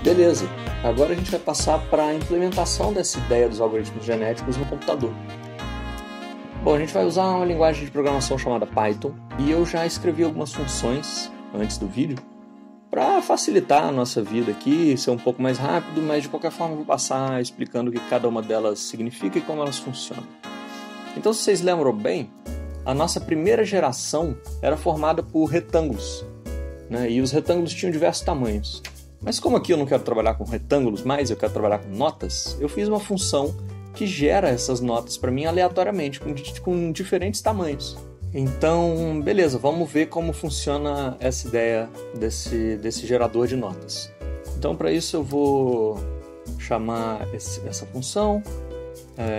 Beleza, agora a gente vai passar para a implementação dessa ideia dos algoritmos genéticos no computador. Bom, a gente vai usar uma linguagem de programação chamada Python e eu já escrevi algumas funções antes do vídeo para facilitar a nossa vida aqui, ser um pouco mais rápido, mas de qualquer forma eu vou passar explicando o que cada uma delas significa e como elas funcionam. Então, se vocês lembram bem, a nossa primeira geração era formada por retângulos, né? E os retângulos tinham diversos tamanhos. Mas como aqui eu não quero trabalhar com retângulos mais, eu quero trabalhar com notas, eu fiz uma função que gera essas notas para mim aleatoriamente, com diferentes tamanhos. Então, beleza, vamos ver como funciona essa ideia desse gerador de notas. Então, para isso eu vou chamar essa função,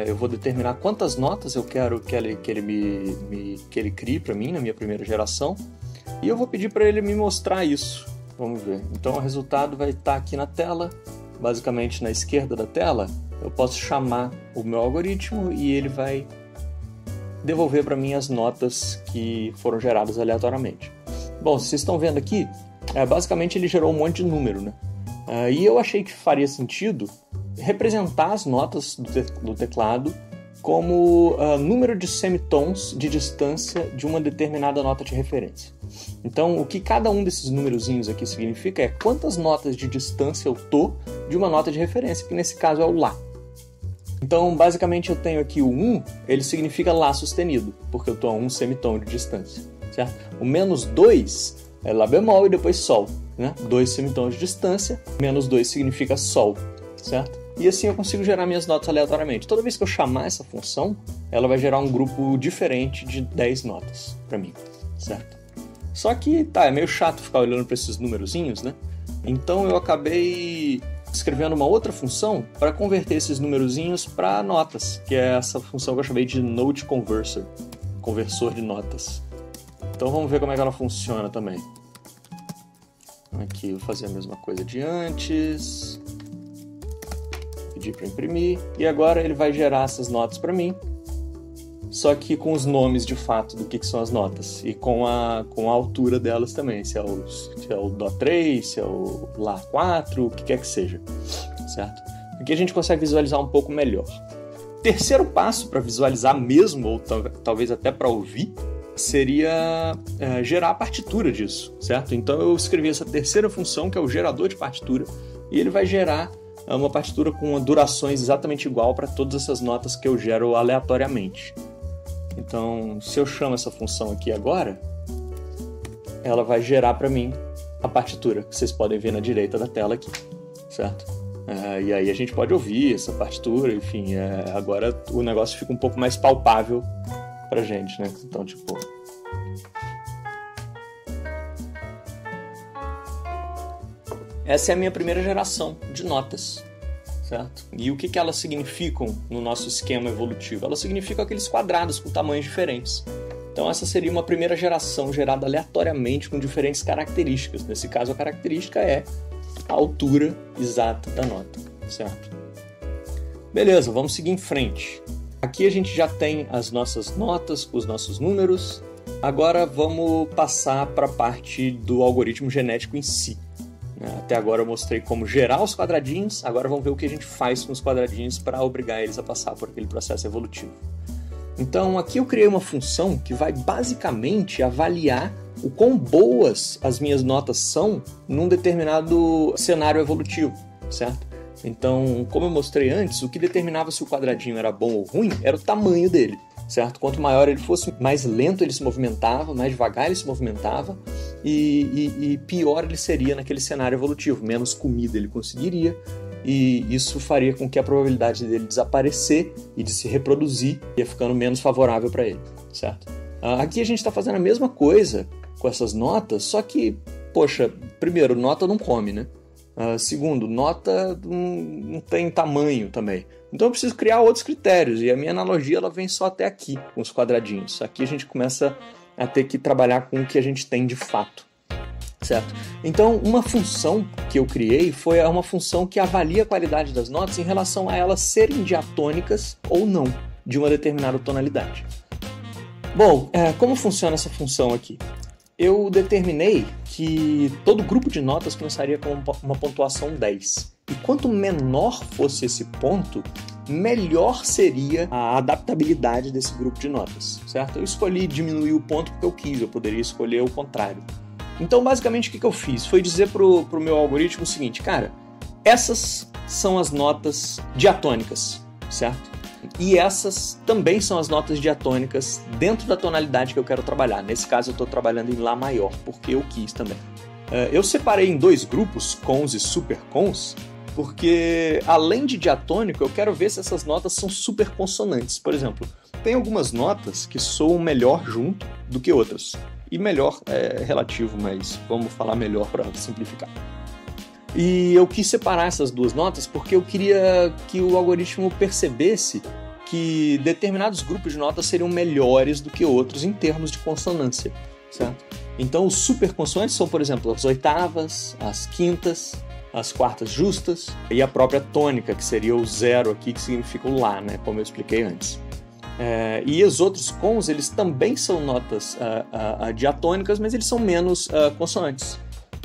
eu vou determinar quantas notas eu quero que ele crie para mim na minha primeira geração, e eu vou pedir para ele me mostrar isso. Vamos ver. Então, o resultado vai estar aqui na tela, basicamente na esquerda da tela. Eu posso chamar o meu algoritmo e ele vai devolver para mim as notas que foram geradas aleatoriamente. Bom, vocês estão vendo aqui, basicamente ele gerou um monte de número, né? E eu achei que faria sentido representar as notas do teclado como número de semitons de distância de uma determinada nota de referência. Então, o que cada um desses numerozinhos aqui significa é quantas notas de distância eu tô de uma nota de referência, que nesse caso é o Lá. Então, basicamente, eu tenho aqui o 1, ele significa Lá sustenido, porque eu estou a 1 semitom de distância, certo? O menos 2 é Lá bemol e depois Sol, né? 2 semitons de distância, menos 2 significa Sol, certo? E assim eu consigo gerar minhas notas aleatoriamente. Toda vez que eu chamar essa função, ela vai gerar um grupo diferente de 10 notas para mim, certo? Só que, é meio chato ficar olhando para esses numerozinhos, né? Então eu acabei escrevendo uma outra função para converter esses numerozinhos para notas, que é essa função que eu chamei de Note Conversor, conversor de notas. Então vamos ver como é que ela funciona também. Aqui eu vou fazer a mesma coisa de antes, pedir para imprimir, e agora ele vai gerar essas notas para mim, só que com os nomes de fato do que são as notas e com a altura delas também, se é o Dó 3, se é o Lá 4, o que quer que seja, certo? Aqui a gente consegue visualizar um pouco melhor. Terceiro passo para visualizar mesmo, ou talvez até para ouvir, seria gerar a partitura disso, certo? Então eu escrevi essa terceira função, que é o gerador de partitura, e ele vai gerar uma partitura com durações exatamente igual para todas essas notas que eu gero aleatoriamente. Então, se eu chamo essa função aqui agora, ela vai gerar para mim a partitura, que vocês podem ver na direita da tela aqui, certo? E aí a gente pode ouvir essa partitura, enfim, agora o negócio fica um pouco mais palpável pra gente, né? Então, tipo... Essa é a minha primeira geração de notas, certo? E o que elas significam no nosso esquema evolutivo? Elas significam aqueles quadrados com tamanhos diferentes. Então essa seria uma primeira geração gerada aleatoriamente com diferentes características. Nesse caso a característica é a altura exata da nota, certo? Beleza, vamos seguir em frente. Aqui a gente já tem as nossas notas, os nossos números. Agora vamos passar para a parte do algoritmo genético em si. Até agora eu mostrei como gerar os quadradinhos, agora vamos ver o que a gente faz com os quadradinhos para obrigar eles a passar por aquele processo evolutivo. Então aqui eu criei uma função que vai basicamente avaliar o quão boas as minhas notas são num determinado cenário evolutivo, certo? Então, como eu mostrei antes, o que determinava se o quadradinho era bom ou ruim era o tamanho dele, certo? Quanto maior ele fosse, mais lento ele se movimentava, mais devagar ele se movimentava e pior ele seria naquele cenário evolutivo, menos comida ele conseguiria, e isso faria com que a probabilidade dele desaparecer e de se reproduzir ia ficando menos favorável para ele, certo? Aqui a gente está fazendo a mesma coisa com essas notas, só que, poxa, primeiro, nota não come, né? Segundo, nota não tem tamanho também. Então eu preciso criar outros critérios, e a minha analogia ela vem só até aqui, com os quadradinhos. Aqui a gente começa a ter que trabalhar com o que a gente tem de fato, certo? Então uma função que eu criei foi uma função que avalia a qualidade das notas em relação a elas serem diatônicas ou não, de uma determinada tonalidade. Bom, como funciona essa função aqui? eu determinei que todo grupo de notas começaria com uma pontuação 10. E quanto menor fosse esse ponto, melhor seria a adaptabilidade desse grupo de notas, certo? Eu escolhi diminuir o ponto porque eu quis, eu poderia escolher o contrário. Então, basicamente, o que eu fiz? Foi dizer pro meu algoritmo o seguinte, cara, essas são as notas diatônicas, certo? E essas também são as notas diatônicas dentro da tonalidade que eu quero trabalhar. Nesse caso, eu estou trabalhando em Lá maior, porque eu quis também. Eu separei em dois grupos, cons e supercons, porque além de diatônico, eu quero ver se essas notas são superconsonantes. Por exemplo, tem algumas notas que soam melhor junto do que outras. E melhor é relativo, mas vamos falar melhor para simplificar. E eu quis separar essas duas notas porque eu queria que o algoritmo percebesse que determinados grupos de notas seriam melhores do que outros em termos de consonância, certo? Então os superconsonantes são, por exemplo, as oitavas, as quintas, as quartas justas e a própria tônica, que seria o zero aqui, que significa o Lá, né, como eu expliquei antes. E os outros cons, eles também são notas diatônicas, mas eles são menos consonantes,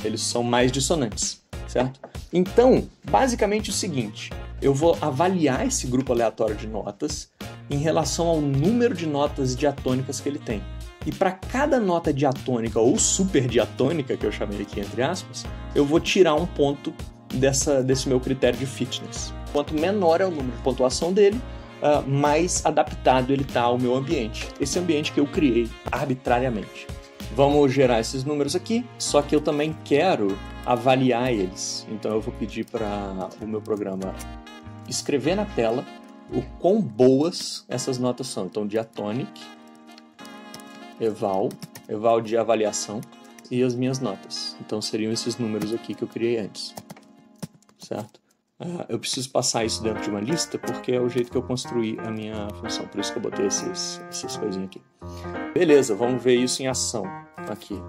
eles são mais dissonantes, certo? Então, basicamente é o seguinte, eu vou avaliar esse grupo aleatório de notas em relação ao número de notas diatônicas que ele tem. E para cada nota diatônica ou superdiatônica, que eu chamei aqui entre aspas, eu vou tirar um ponto desse meu critério de fitness. Quanto menor é o número de pontuação dele, mais adaptado ele está ao meu ambiente. Esse ambiente que eu criei arbitrariamente. Vamos gerar esses números aqui, só que eu também quero avaliar eles. Então eu vou pedir para o meu programa escrever na tela o quão boas essas notas são. Então diatonic, eval de avaliação e as minhas notas. Então seriam esses números aqui que eu criei antes, certo? Eu preciso passar isso dentro de uma lista porque é o jeito que eu construí a minha função, por isso que eu botei essas coisinhas aqui. Beleza, vamos ver isso em ação aqui.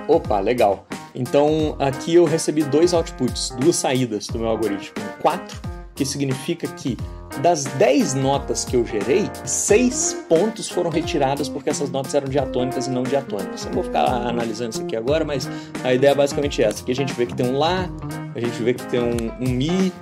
Opa, legal. Então aqui eu recebi dois outputs, duas saídas do meu algoritmo. 4, que significa que das 10 notas que eu gerei, 6 pontos foram retirados porque essas notas eram diatônicas e não diatônicas. Eu não vou ficar analisando isso aqui agora, mas a ideia é basicamente essa. Aqui a gente vê que tem um Lá, a gente vê que tem um Mi,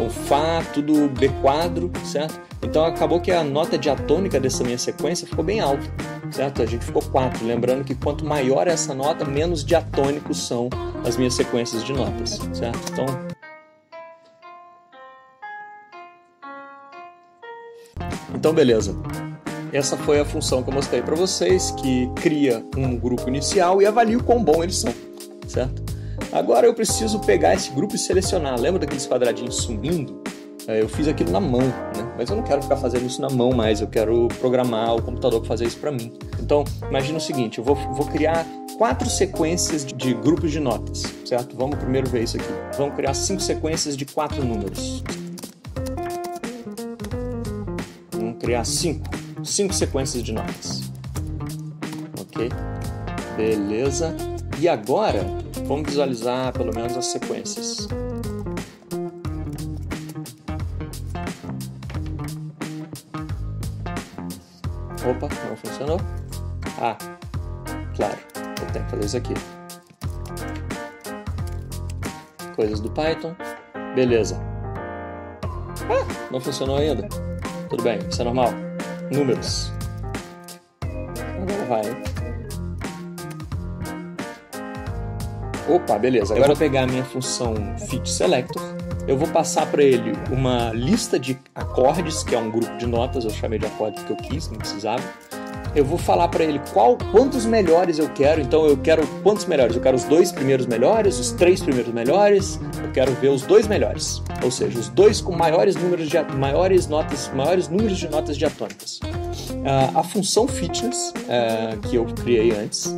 um Fá, tudo B quadro, certo? Então acabou que a nota diatônica dessa minha sequência ficou bem alta, certo? A gente ficou 4. Lembrando que quanto maior é essa nota, menos diatônicos são as minhas sequências de notas, certo? Então beleza, essa foi a função que eu mostrei para vocês, que cria um grupo inicial e avalia o quão bom eles são, certo? Agora eu preciso pegar esse grupo e selecionar. Lembra daqueles quadradinhos sumindo? Eu fiz aquilo na mão, né? Mas eu não quero ficar fazendo isso na mão mais, eu quero programar o computador para fazer isso para mim. Então imagina o seguinte, eu vou criar 4 sequências de grupos de notas, certo? Vamos primeiro ver isso aqui. Vamos criar 5 sequências de 4 números. Criar 5 sequências de notas. Ok? Beleza. E agora, vamos visualizar pelo menos as sequências. Opa, não funcionou? Ah, claro, eu tenho que fazer isso aqui. Coisas do Python. Beleza. Ah, não funcionou ainda. Tudo bem, isso é normal. Números. Agora vai. Opa, beleza. Agora eu vou pegar a minha função fitSelector. Eu vou passar para ele uma lista de acordes, que é um grupo de notas. Eu chamei de acorde porque eu quis, não precisava. Eu vou falar para ele quantos melhores eu quero. Então eu quero quantos melhores? Eu quero os 2 primeiros melhores, os 3 primeiros melhores. Eu quero ver os 2 melhores. Ou seja, os 2 com maiores números de notas diatônicas. A função fitness, que eu criei antes,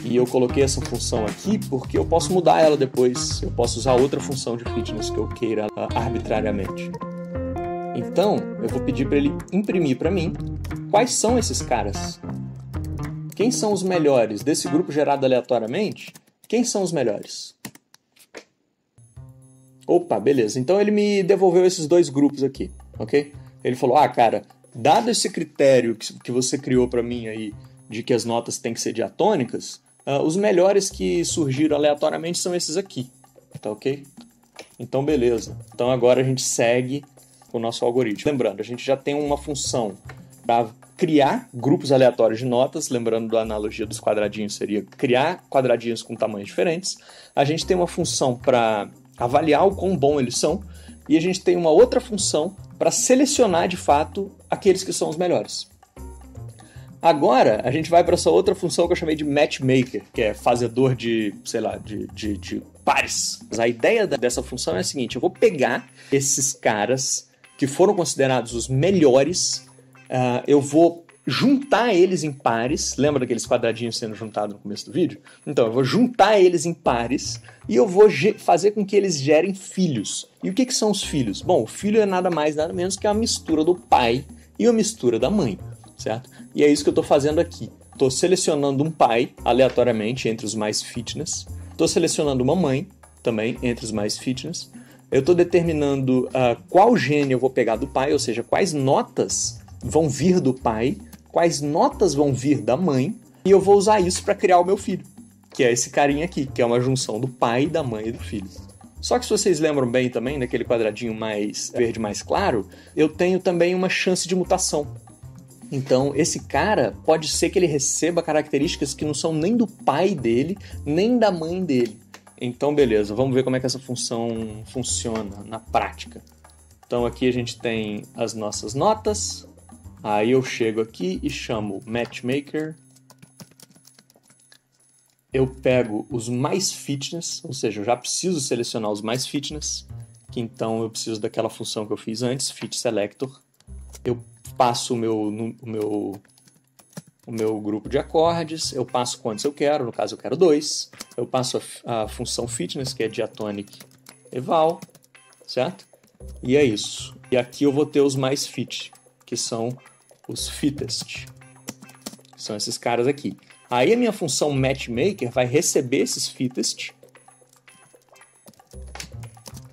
e eu coloquei essa função aqui porque eu posso mudar ela depois. Eu posso usar outra função de fitness que eu queira arbitrariamente. Então, eu vou pedir para ele imprimir para mim quais são esses caras. Quem são os melhores desse grupo gerado aleatoriamente? Quem são os melhores? Opa, beleza. Então ele me devolveu esses 2 grupos aqui, ok? Ele falou, cara, dado esse critério que você criou para mim aí, de que as notas têm que ser diatônicas, os melhores que surgiram aleatoriamente são esses aqui, tá ok? Então, beleza. Então, agora a gente segue o nosso algoritmo. Lembrando, a gente já tem uma função para criar grupos aleatórios de notas, lembrando da analogia dos quadradinhos, seria criar quadradinhos com tamanhos diferentes. A gente tem uma função para avaliar o quão bom eles são, e a gente tem uma outra função para selecionar, de fato, aqueles que são os melhores. Agora, a gente vai para essa outra função que eu chamei de matchmaker, que é fazedor de, sei lá, de pares. Mas a ideia dessa função é a seguinte: eu vou pegar esses caras que foram considerados os melhores, eu vou juntar eles em pares. Lembra daqueles quadradinhos sendo juntados no começo do vídeo? Então, eu vou juntar eles em pares e eu vou fazer com que eles gerem filhos. E o que são os filhos? Bom, o filho é nada mais, nada menos que a mistura do pai e a mistura da mãe, certo? E é isso que eu estou fazendo aqui. Estou selecionando um pai aleatoriamente entre os mais fitness. Estou selecionando uma mãe também entre os mais fitness. Eu estou determinando qual gene eu vou pegar do pai, ou seja, quais notas vão vir do pai, quais notas vão vir da mãe, e eu vou usar isso para criar o meu filho, que é esse carinha aqui, que é uma junção do pai, da mãe e do filho. Só que se vocês lembram bem também, naquele quadradinho mais verde mais claro, eu tenho também uma chance de mutação. Então, esse cara pode ser que ele receba características que não são nem do pai dele, nem da mãe dele. Então, beleza, vamos ver como é que essa função funciona na prática. Então, aqui a gente tem as nossas notas. Aí eu chego aqui e chamo matchmaker. Eu pego os mais fitness, ou seja, eu já preciso selecionar os mais fitness, que então eu preciso daquela função que eu fiz antes, fit_selector. Eu passo o meu grupo de acordes, eu passo quantos eu quero, no caso eu quero 2. Eu passo a função fitness, que é diatonic eval, certo? E é isso. E aqui eu vou ter os mais fit, que são os fittest. São esses caras aqui. Aí a minha função matchmaker vai receber esses fittest.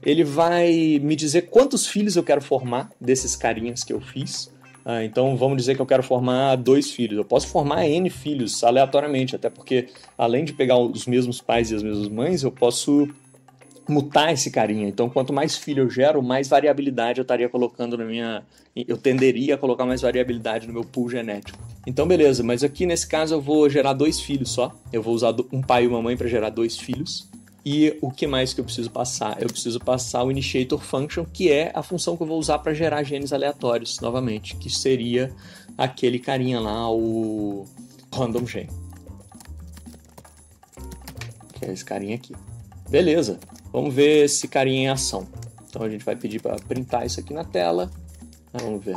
Ele vai me dizer quantos filhos eu quero formar desses carinhas que eu fiz. Então vamos dizer que eu quero formar 2 filhos. Eu posso formar N filhos aleatoriamente, até porque além de pegar os mesmos pais e as mesmas mães, eu posso mutar esse carinha. Então quanto mais filho eu gero, mais variabilidade eu estaria colocando eu tenderia a colocar mais variabilidade no meu pool genético. Então beleza, mas aqui nesse caso eu vou gerar 2 filhos só. Eu vou usar um pai e uma mãe para gerar 2 filhos. E o que mais que eu preciso passar? Eu preciso passar o initiator function, que é a função que eu vou usar para gerar genes aleatórios, novamente, que seria aquele carinha lá, o random gene. Que é esse carinha aqui. Beleza, vamos ver esse carinha em ação. Então a gente vai pedir para printar isso aqui na tela. Vamos ver.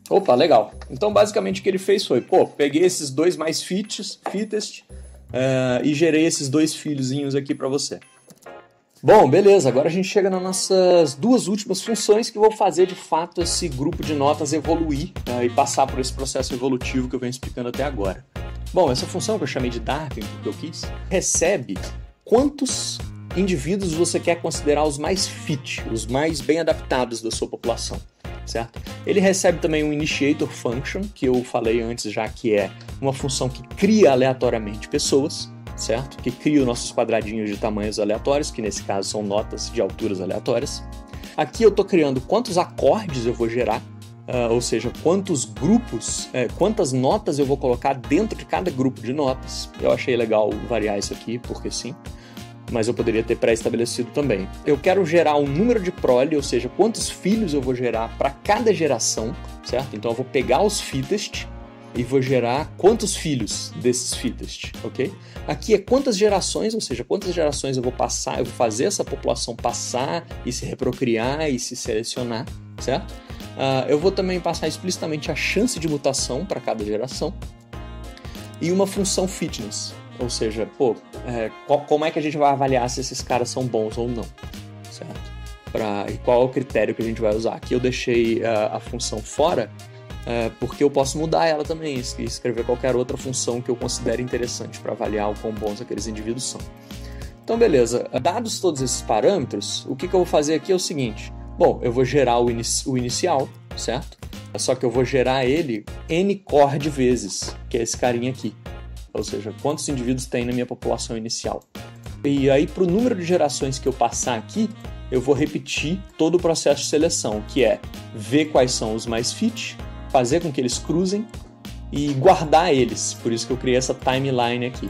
Opa, legal. Então basicamente o que ele fez foi, peguei esses 2 mais fittest, e gerei esses 2 filhozinhos aqui para você. Bom, beleza, agora a gente chega nas nossas 2 últimas funções que vão fazer de fato esse grupo de notas evoluir e passar por esse processo evolutivo que eu venho explicando até agora. Bom, essa função que eu chamei de Darwin, porque eu quis, recebe quantos indivíduos você quer considerar os mais fit, os mais bem adaptados da sua população. Certo? Ele recebe também um initiator function, que eu falei antes já, que é uma função que cria aleatoriamente pessoas, certo? Que cria os nossos quadradinhos de tamanhos aleatórios, que nesse caso são notas de alturas aleatórias. Aqui eu estou criando quantos acordes eu vou gerar, ou seja, quantos grupos, quantas notas eu vou colocar dentro de cada grupo de notas. Eu achei legal variar isso aqui, porque sim. Mas eu poderia ter pré-estabelecido também. Eu quero gerar um número de prole, ou seja, quantos filhos eu vou gerar para cada geração, certo? Então eu vou pegar os fittest e vou gerar quantos filhos desses fittest, ok? Aqui é quantas gerações, ou seja, quantas gerações eu vou passar, eu vou fazer essa população passar e se reprocriar e se selecionar, certo? Eu vou também passar explicitamente a chance de mutação para cada geração e uma função fitness. Ou seja, como é que a gente vai avaliar se esses caras são bons ou não, certo? E qual é o critério que a gente vai usar? Aqui eu deixei a função fora, porque eu posso mudar ela também e escrever qualquer outra função que eu considere interessante para avaliar o quão bons aqueles indivíduos são. Então, beleza. Dados todos esses parâmetros, o que eu vou fazer aqui é o seguinte. Bom, eu vou gerar o inicial, certo? Só que eu vou gerar ele n-core de vezes, que é esse carinha aqui. Ou seja, quantos indivíduos tem na minha população inicial. E aí, para o número de gerações que eu passar aqui, eu vou repetir todo o processo de seleção, que é ver quais são os mais fit, fazer com que eles cruzem e guardar eles. Por isso que eu criei essa timeline aqui.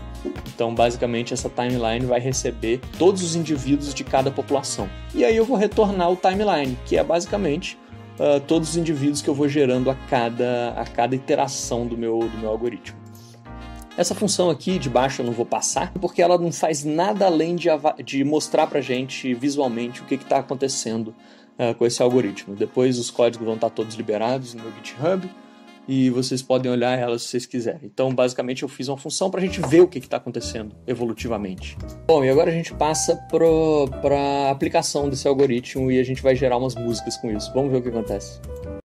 Então, basicamente, essa timeline vai receber todos os indivíduos de cada população. E aí eu vou retornar o timeline, que é basicamente todos os indivíduos que eu vou gerando a cada iteração do meu algoritmo. Essa função aqui de baixo eu não vou passar, porque ela não faz nada além de mostrar pra gente visualmente o que está acontecendo com esse algoritmo. Depois os códigos vão estar todos liberados no meu GitHub e vocês podem olhar elas se vocês quiserem. Então, basicamente, eu fiz uma função pra gente ver o que está acontecendo evolutivamente. Bom, e agora a gente passa para a aplicação desse algoritmo e a gente vai gerar umas músicas com isso. Vamos ver o que acontece.